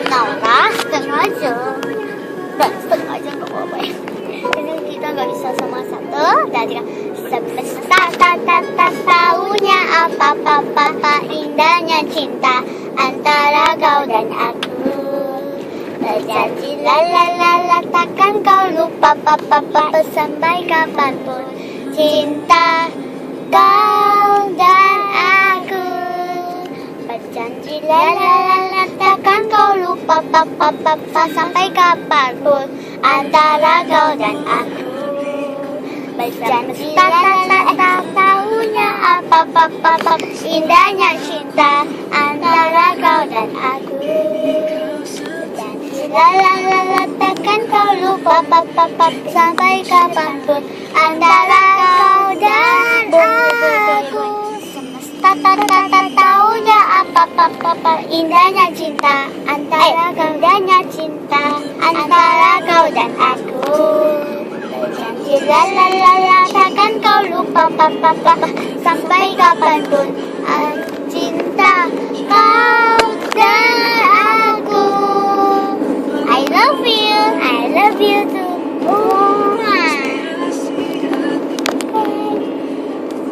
Naura setengah jam dan setengah jam nggak apa-apa ya. Ini kita nggak bisa sama satu dari tahunya apa indahnya cinta antara kau dan aku. Berjanji takkan kau lupa sampai kapanpun cinta kau dan aku. Berjanji takkan kau lupa sampai kapanpun antara kau dan aku. Berjanji tahunya apa indahnya cinta antara kau dan aku. Berjanji takkan kau lupa sampai kapanpun antara kau dan aku. Semesta tahunya apa indahnya cinta antara kau dan cinta antara kau dan aku. Berjanji takkan kau lupa sampai kapanpun